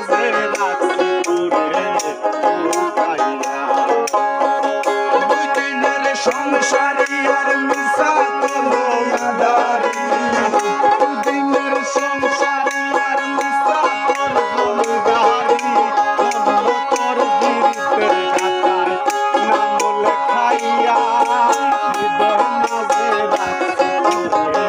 মাঝে রাখছি তোরে লুকাইয়া দুই দিনের সংসারী আর মিশা কোনো আদারি দুই দিনের সংসারী আর মিশা কোনো গাড়ি তোর বীরদের গাথায় নাম লেখাইয়া হৃদয় মাঝে রাখছি তোরে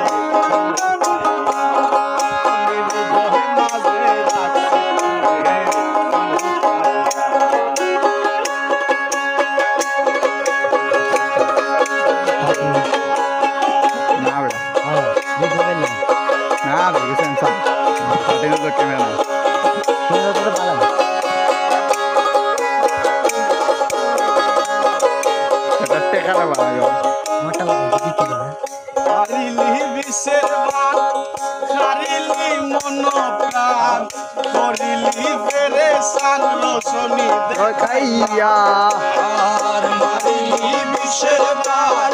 আর মারিলি বিশ্বের বাল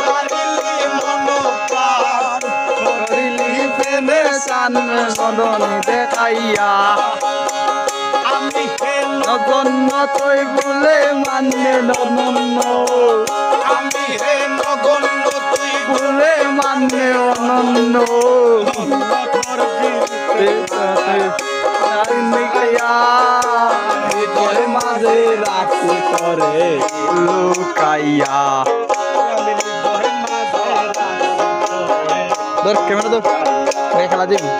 মারিলি মনোপ্রাণ করিলি প্রেমে সান সদনী দেখাইয়া আমি নগণ্য তুই বলে মানে নগণ্য আমি হে নগণ্য তুই বলে মানে অনন্য হৃদয় মাঝে রাখছি তোরে লুকাইয়া ধর ক্যামেরা ধর খেলা দিবি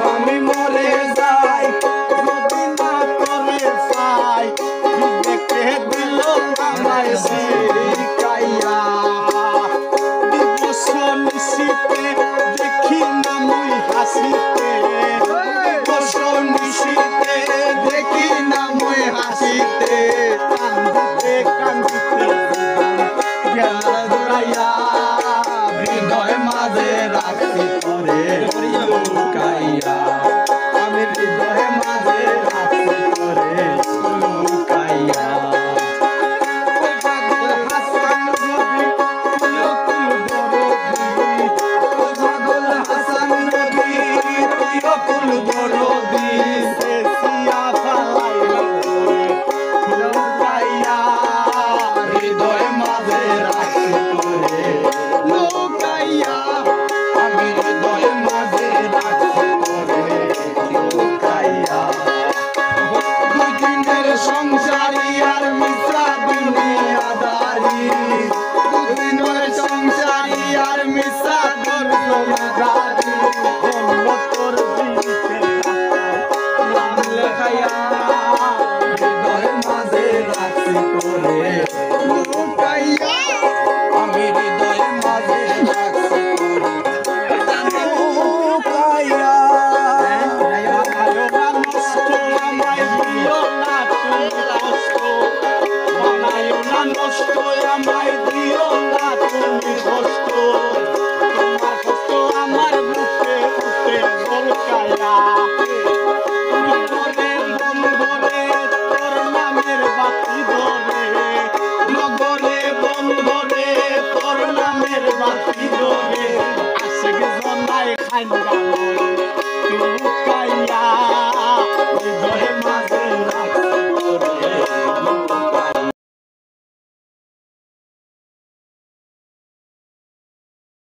আমি মরে যাই যদি না করে পাই দেখে দিল আমায় শিখাইয়া দিবস নিশিতে দেখি না মুই হাসিতে দিবস নিশিতে দেখি না মুই হাসিতে কান্দিতে কান্দিতে গেল দৌড়াইয়া হৃদয় মাঝে রাখছি তোরে লুকাইয়া আমি হৃদয় মাঝে রাখছি তোরে লুকাইয়া সংসারী আর মিশ্রা দুনিয়াদারি দুদিনের সংসারী আর মিশ্রা দুনিয়াদারি তোর নাম লেখাইয়া হৃদয় মাঝে রাখছি তোরে লুকাইয়া আমি হৃদয় মাঝে রাখছি তোরে লুকাইয়া নষ্ট আমায় দিও না তুমি কষ্ট তোমার কষ্ট আমার বুকে উঠে ঝলকায়া নগরে বন্ধরে তোর নামের বাতি ধরে নগরে বন্ধরে তোর নামের বাতি ধরে আশেক জনায় খাইন্দা